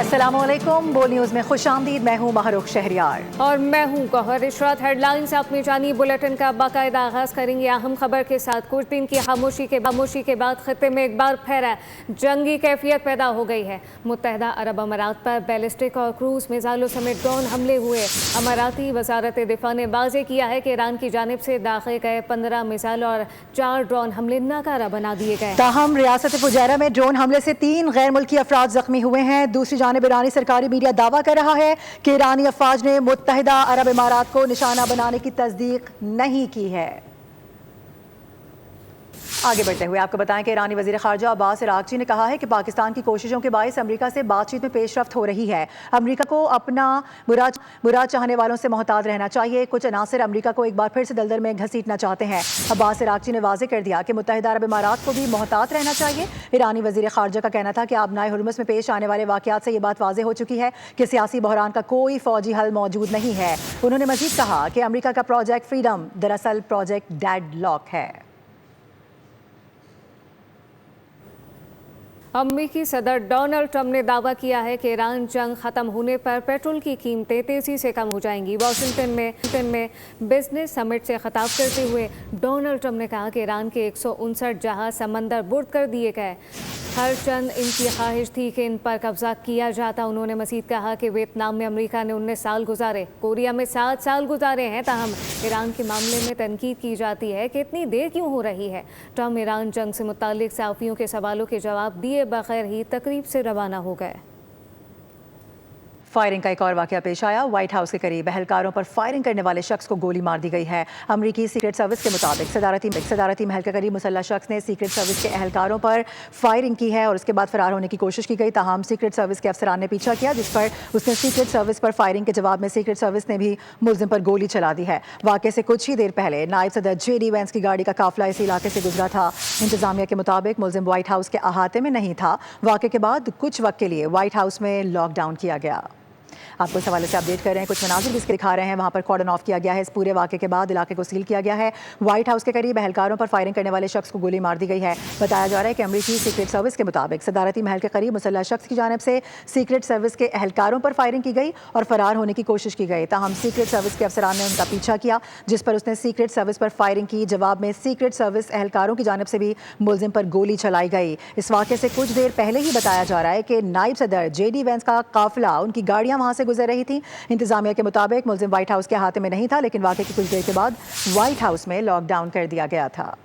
अस्सलाम वालेकुम। बो न्यूज़ में खुश आमदीद। मैं हूँ महरुख शहरियार और मैं हूँ गौहर इशरात। हेडलाइन से अपनी जानी बुलेटिन का बाकायदा आगाज करेंगे अहम खबर के साथ। कुछ दिन की खामोशी के बाद खत्ते में एक बार फिर जंगी कैफियत पैदा हो गई है। मुत्तहिदा अरब अमारात पर बैलिस्टिक और क्रूज मिसाइलों समेत ड्रोन हमले हुए। अमाराती वजारत दिफा ने वाज़ेह किया है कि ईरान की जानिब से दाखिल गए 15 मिसाइल और 4 ड्रोन हमले नाकारा बना दिए गए। ताहम रियासत फुजैरा में ड्रोन हमले से 3 गैर मुल्की अफराद जख्मी हुए हैं। दूसरी जानिब ईरानी सरकारी मीडिया दावा कर रहा है कि ईरानी अफवाज ने मुत्तहिदा अरब इमारात को निशाना बनाने की तस्दीक नहीं की है। आगे बढ़ते हुए आपको बताएं कि ईरानी वज़ीर ख़ारजा अब्बास अराग़ची ने कहा है कि पाकिस्तान की कोशिशों के बायस अमरीका से बातचीत में पेशरफ्त हो रही है। अमरीका को अपना बुरा चाहने वालों से मोहतात रहना चाहिए। कुछ अनासर अमरीका को एक बार फिर से दलदल में घसीटना चाहते हैं। अब्बास अराग़ची ने वाज़ेह कर दिया कि मुत्तहिदा अरब इमारात को भी मोहतात रहना चाहिए। ईरानी वज़ीर ख़ारजा का कहना था कि आबनाए हुर्मुज़ में पेश आने वाले वाक़यात से ये बात वाज़ेह हो चुकी है कि सियासी बहरान का कोई फ़ौजी हल मौजूद नहीं है। उन्होंने मज़ीद कहा कि अमरीका का प्रोजेक्ट फ्रीडम दरअसल प्रोजेक्ट डेडलॉक है। अमेरिकी सदर डोनाल्ड ट्रंप ने दावा किया है कि ईरान जंग खत्म होने पर पेट्रोल की कीमतें तेजी से कम हो जाएंगी। वाशिंगटन में बिजनेस समिट से खिताब करते हुए डोनाल्ड ट्रंप ने कहा कि ईरान के 159 जहाज समंदर बुर्द कर दिए गए। हर चंद इनकी ख्वाहिश थी कि इन पर कब्जा किया जाता। उन्होंने मज़ीद कहा कि वियतनाम में अमेरिका ने 19 साल गुजारे, कोरिया में 7 साल गुजारे हैं। ताहम ईरान के मामले में तनकीद की जाती है कि इतनी देर क्यों हो रही है। ट्रंप ईरान जंग से मुताल्लिक सहाफ़ियों के सवालों के जवाब दिए बगैर ही तकरीब से रवाना हो गए। फायरिंग का एक और वाकया पेश आया। व्हाइट हाउस के करीब अहलकारों पर फायरिंग करने वाले शख्स को गोली मार दी गई है। अमरीकी सीक्रेट सर्विस के मुताबिक सदारती महल के करीब मुसल्लह शख्स ने सीक्रेट सर्विस के अहलकारों पर फायरिंग की है और उसके बाद फरार होने की कोशिश की गई। ताहम सीक्रेट सर्विस के अफसरान ने पीछा किया, जिस पर उसने सीक्रेट सर्विस पर फायरिंग के जवाब में सीक्रेट सर्विस ने भी मुलजिम पर गोली चला दी है। वाकये से कुछ ही देर पहले नायब सदर JD वैंस की गाड़ी का काफिला इस इलाके से गुजरा था। इंतजामिया के मुताबिक मुलजिम व्हाइट हाउस के अहाते में नहीं था। वाकये के बाद कुछ वक्त के लिए व्हाइट हाउस में लॉकडाउन किया गया। आपको इस हवाले से अपडेट कर रहे हैं। कुछ मनाजिर भी दिखा रहे हैं। वहाँ पर कॉर्डन ऑफ किया गया है। इस पूरे वाक़े के बाद इलाके को सील किया गया है। व्हाइट हाउस के करीब अहलकारों पर फायरिंग करने वाले शख्स को गोली मार दी गई है। बताया जा रहा है कि अमरीकी सीक्रेट सर्विस के मुताबिक सदारती महल के करीब मुसल्लह शख्स की जानिब से सीक्रेट सर्विस के अहलकारों पर फायरिंग की गई और फरार होने की कोशिश की गई। ताहम सीक्रेट सर्विस के अफसरान ने उनका पीछा किया, जिस पर उसने सीक्रेट सर्विस पर फायरिंग की। जवाब में सीक्रेट सर्विस अहलकारों की जानिब से भी मुलजिम पर गोली चलाई गई। इस वाक़े से कुछ देर पहले ही बताया जा रहा है कि नायब सदर JD वैंस का काफिला, उनकी गाड़ियाँ वहाँ से गुजर रही थी। इंतजामिया के मुताबिक मुलजिम व्हाइट हाउस के हाथ में नहीं था, लेकिन वाक़े की कुछ देर के बाद व्हाइट हाउस में लॉकडाउन कर दिया गया था।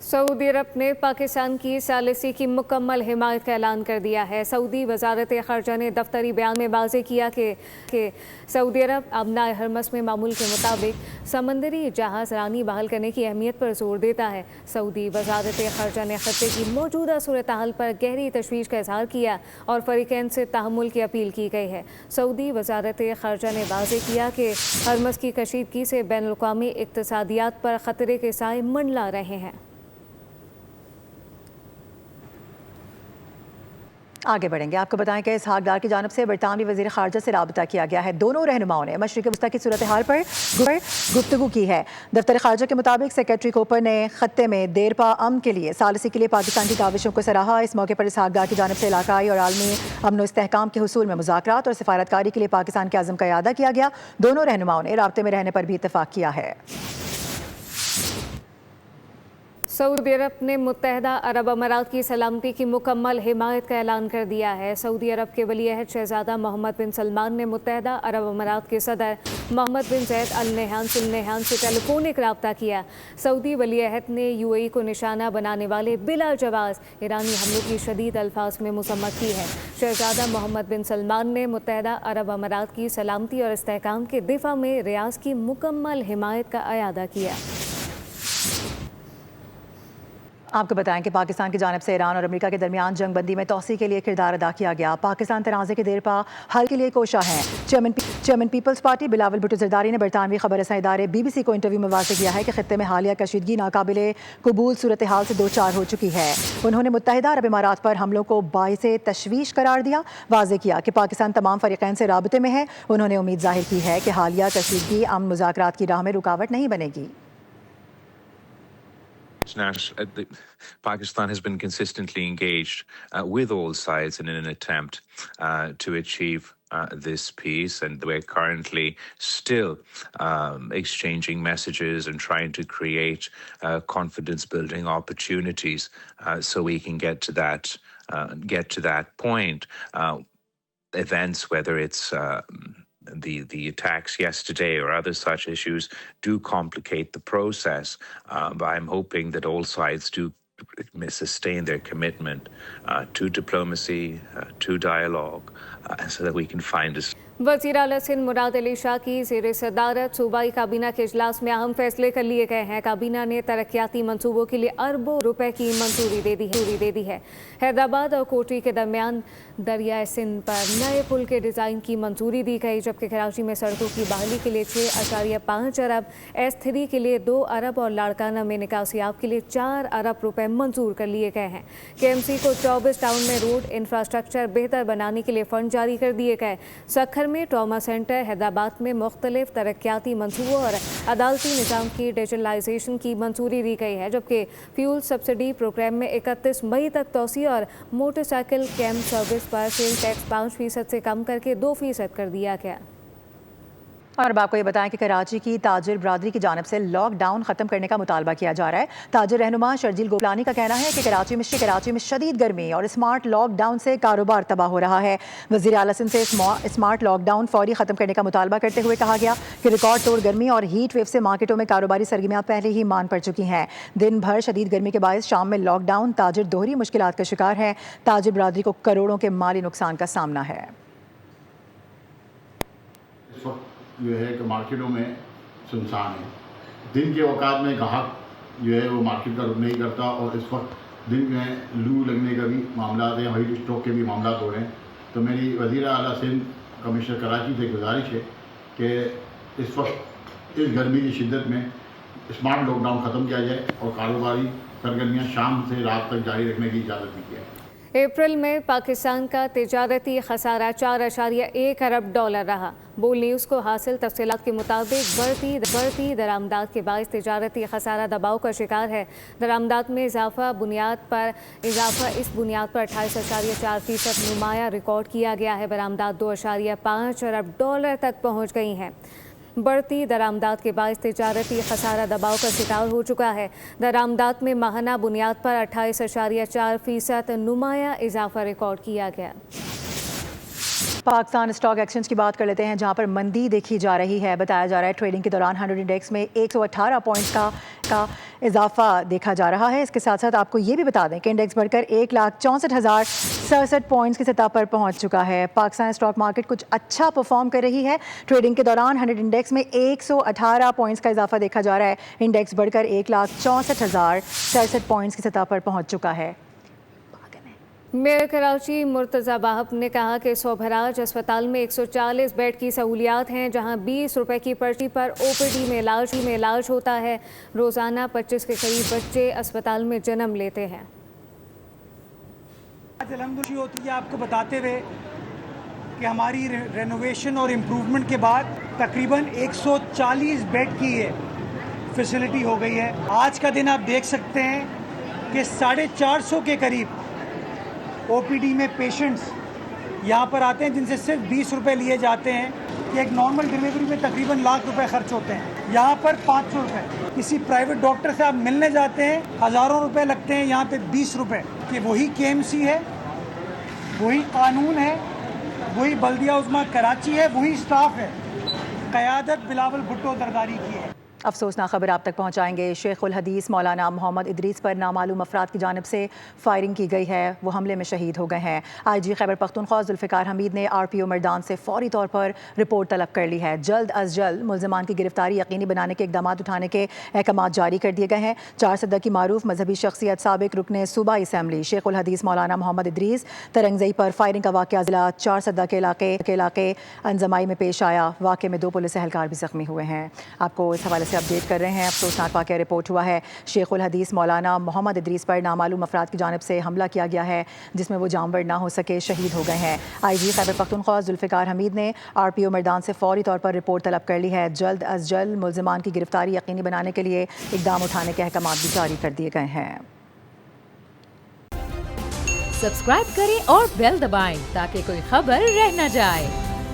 सऊदी अरब ने पाकिस्तान की सालिसी की मुकम्मल हिमायत का ऐलान कर दिया है। सऊदी वजारत ख़ारजा ने दफ्तरी बयान में वाज़ेह किया कि सऊदी अरब आबनाए हुर्मुज़ में मामूल के मुताबिक समंदरी जहाज़ रानी बहाल करने की अहमियत पर जोर देता है। सऊदी वजारत ख़ारजा ने खत्ते की मौजूदा सूरत हाल पर गहरी तशवीश का इज़हार किया और फ़रीक़ैन से तहम्मुल की अपील की गई है। सऊदी वजारत ख़ारजा ने वाज़ेह किया कि हुर्मुज़ की कशीदगी से बैनुल-अक़वामी इक़्तिसादियात पर ख़तरे के साए मंडला रहे हैं। आगे बढ़ेंगे। आपको बताएं कि इसहाक डार की जानिब से बरतानवी वज़ीर ख़ारजा से राबता किया गया है। दोनों रहनुमाओं ने मशरिक़ वस्ता की सूरत हाल पर गुफ्तगू की है। दफ्तर ख़ारजा के मुताबिक सेक्रेटरी कोपर ने खत्ते में देरपा अमन के लिए सालिसी के लिए पाकिस्तान की काविशों को सराहा। इस मौके पर इसहाक डार की जानिब से इलाकाई और आलमी अमन व इस्तेहकाम के हुसूल में मुज़ाकरात और सिफारतकारी के लिए पाकिस्तान के अज़म का इयादा किया गया। दोनों रहनुमाओं ने राब्ते में रहने पर भी इत्तफ़ाक़ किया है। सऊदी अरब ने मुत्तहिदा अरब अमारात की सलामती की मुकम्मल हिमायत का ऐलान कर दिया है। सऊदी अरब के वली अहद शहजादा मोहम्मद बिन सलमान ने मुत्तहिदा अरब अमारात के सदर मोहम्मद बिन ज़ैद अल नहयान से टेलीफोनिक रब्ता किया। सऊदी वली अहद ने UAE को निशाना बनाने वाले बिला जवाज़ ईरानी हमलों की शदीद अल्फाज में मज़म्मत की है। शहजादा मोहम्मद बिन सलमान ने मुत्तहिदा अरब अमारात की सलामती और इस्तेहकाम के दिफा में रियाज की मुकम्मल हिमायत का इयादा किया। आपको बताएं कि पाकिस्तान की जानिब से ईरान और अमेरिका के दरमियान जंग बंदी में तौसी के लिए किरदार अदा किया गया। पाकिस्तान तनाज़े के देरपा हल के लिए कोशा है। चेयरमैन पीपल्स पार्टी बिलावल भुट्टो ज़रदारी ने बरतानवी खबर रसां इदारे BBC को इंटरव्यू में वाज़ेह किया है कि खत्ते में हालिया कशीदगी नाकाबिले कबूल सूरत हाल से दो चार हो चुकी है। उन्होंने मुत्तहिदा अरब इमारात पर हमलों को बाइसे तशवीश करार दिया। वाज़ेह किया कि पाकिस्तान तमाम फ़रीक़ैन से राबते में है। उन्होंने उम्मीद ज़ाहिर की है कि हालिया कशीदगी अमन मुज़ाकरात की राह में रुकावट नहीं बनेगी। Pakistan has been consistently engaged with all sides in an attempt to achieve this peace, and we're currently still exchanging messages and trying to create confidence-building opportunities so we can get to that point. Events, whether it's the attacks yesterday or other such issues, do complicate the process. But I'm hoping that all sides do sustain their commitment to diplomacy, to dialogue, so that we can find a वज़ीर आला सिंध मुराद अली शाह की ज़ेर सदारत सूबाई काबीना के इजलास में अहम फैसले कर लिए गए हैं। काबीना ने तरक्याती मंसूबों के लिए अरबों रुपए की मंजूरी दे दी है। हैदराबाद और कोटरी के दरमियान दरियाए सिंध पर नए पुल के डिज़ाइन की मंजूरी दी गई, जबकि कराची में सड़कों की बहाली के लिए 6.5 अरब, S3 के लिए 2 अरब और लाड़काना में निकासियाब के लिए 4 अरब रुपए मंजूर कर लिए गए हैं। KMC को 24 टाउन में रोड इंफ्रास्ट्रक्चर बेहतर बनाने के लिए फ़ंड जारी कर दिए गए। सखर में ट्रॉमा सेंटर, हैदराबाद में मुख्तलिफ तरक्याती मंसूबों और अदालती निज़ाम की डिजिटलाइजेशन की मंजूरी दी गई है, जबकि फ्यूल सब्सिडी प्रोग्राम में 31 मई तक तोसी और मोटरसाइकिल कैम्प सर्विस पर सेल टैक्स 5% से कम करके 2% कर दिया गया। और अब आपको ये बताएं कि कराची की ताजिर बरादरी की जानिब से लॉकडाउन ख़त्म करने का मुतालबा किया जा रहा है। ताजिर रहनुमा शर्जील गोपलानी का कहना है कि कराची में शदीद गर्मी और स्मार्ट लॉकडाउन से कारोबार तबाह हो रहा है। वज़ीर आला सिंध से स्मार्ट लॉकडाउन फौरी ख़त्म करने का मुतालबा करते हुए कहा गया कि रिकॉर्ड तोड़ गर्मी और हीट वेव से मार्केटों में कारोबारी सरगर्मियाँ पहले ही मान पड़ चुकी हैं। दिन भर शदीद गर्मी के बायस शाम में लॉकडाउन, ताजिर दोहरी मुश्किलात का शिकार है। ताजिर बरादरी को करोड़ों के माली नुकसान का सामना है। जो है कि मार्केटों में सुनसान है। दिन के औकात में ग्राहक जो है वो मार्केट का रुख नहीं करता, और इस वक्त दिन में लू लगने का भी मामला है, हीट स्ट्रोक के भी मामला हो रहे हैं। तो मेरी वज़ीर आला सिंध कमिश्नर कराची से गुजारिश है कि इस वक्त इस गर्मी की शिद्दत में स्मार्ट लॉकडाउन ख़त्म किया जाए और कारोबारी सरगर्मियाँ शाम से रात तक जारी रखने की इजाज़त दी जाए। अप्रैल में पाकिस्तान का तिजारती खसारा 4.1 अरब डॉलर रहा। बोल न्यूज़ को हासिल तफसीलात के मुताबिक बढ़ती दरामदात के बायस तिजारती खसारा दबाव का शिकार है। दरामदात में इजाफा इस बुनियाद पर 28.4% नुमाया रिकॉर्ड किया गया है। बरामदात 2.5 अरब डॉलर तक पहुँच गई हैं। बढ़ती दरामदात के बायस तिजारती खसारा दबाव का शिकार हो चुका है। दरामदात में माहाना बुनियाद पर 28.4% नुमाया इजाफा रिकॉर्ड किया गया। पाकिस्तान स्टॉक एक्सचेंज की बात कर लेते हैं, जहां पर मंदी देखी जा रही है। बताया जा रहा है ट्रेडिंग के दौरान 100 इंडेक्स में 118 पॉइंट्स का इजाफा देखा जा रहा है। इसके साथ साथ आपको ये भी बता दें कि इंडेक्स बढ़कर 1,64,067 पॉइंट्स की सतह पर पहुंच चुका है। पाकिस्तान स्टॉक मार्केट कुछ अच्छा परफॉर्म कर रही है। ट्रेडिंग के दौरान 100 इंडेक्स में 118 पॉइंट्स का इजाफा देखा जा रहा है। इंडेक्स बढ़कर 1,64,067 पॉइंट्स की सतह पर पहुंच चुका है। मेयर कराची मुर्तज़ा वाहब ने कहा कि सोभराज अस्पताल में 140 बेड की सहूलियात हैं, जहां 20 रुपए की पर्ची पर OPD में इलाज होता है। रोज़ाना 25 के करीब बच्चे अस्पताल में जन्म लेते हैं। आज अलहमदुलिल्लाह होती है आपको बताते हुए कि हमारी रेनोवेशन और इम्प्रूवमेंट के बाद तकरीबन 140 बेड की फैसिलिटी हो गई है। आज का दिन आप देख सकते हैं कि 450 के करीब OPD में पेशेंट्स यहाँ पर आते हैं, जिनसे सिर्फ 20 रुपये लिए जाते हैं कि एक नॉर्मल डिलीवरी में तकरीबन लाख रुपए खर्च होते हैं। यहाँ पर 500 रुपये। किसी प्राइवेट डॉक्टर से आप मिलने जाते हैं हज़ारों रुपए लगते हैं, यहाँ पे 20 रुपये। कि वही KMC है, वही कानून है, वही बल्दिया उज़्मा कराची है, वही स्टाफ है। क़यादत बिलावल भुट्टो दरदारी की है। अफसोसनाक खबर आप तक पहुंचाएंगे। शेख उल हदीस मौलाना मोहम्मद इदरीस पर नामालूम अफराद की जानिब से फायरिंग की गई है। वो हमले में शहीद हो गए हैं। IG खैबर पख्तूनख्वा जुल्फ़िकार हमीद ने RPO मर्दान से फौरी तौर पर रिपोर्ट तलब कर ली है। जल्द अज जल्द मुल्ज़िमान की गिरफ्तारी यकीनी बनाने के इक़दाम उठाने के अहकाम जारी कर दिए गए हैं। 4 सदक़ की मारूफ मजहबी शख्सियत साबिक रुकने सूबाई असम्बली शेख उल हदीस मौलाना मोहम्मद इदरीस तरंगज़ई पर फायरिंग का वाक़या ज़िला 4 सदक़ के इलाके अंजमाई में पेश आया। वाक़े में 2 पुलिस एहलकार भी ज़ख्मी हुए हैं। आपको इस हवाले से अपडेट कर रहे हैं। अफसोसनाक वाक़या रिपोर्ट हुआ है। शेख उल हदीस मौलाना मोहम्मद इदरीस पर नामालूम अफराद की जानिब से हमला किया गया है, जिसमें वो जानवर ना हो सके शहीद हो गए हैं। IG खैबर पख्तूनख्वा जुल्फ़िकार हमीद ने RPO मैदान से फौरी तौर पर रिपोर्ट तलब कर ली है। जल्द अज जल्द मुल्ज़िमान की गिरफ्तारी यकीनी बनाने के लिए इक़दाम उठाने के अहकाम भी जारी कर दिए गए हैं। सब्सक्राइब करें और बेल दबाएं ताकि कोई खबर रह न जाए।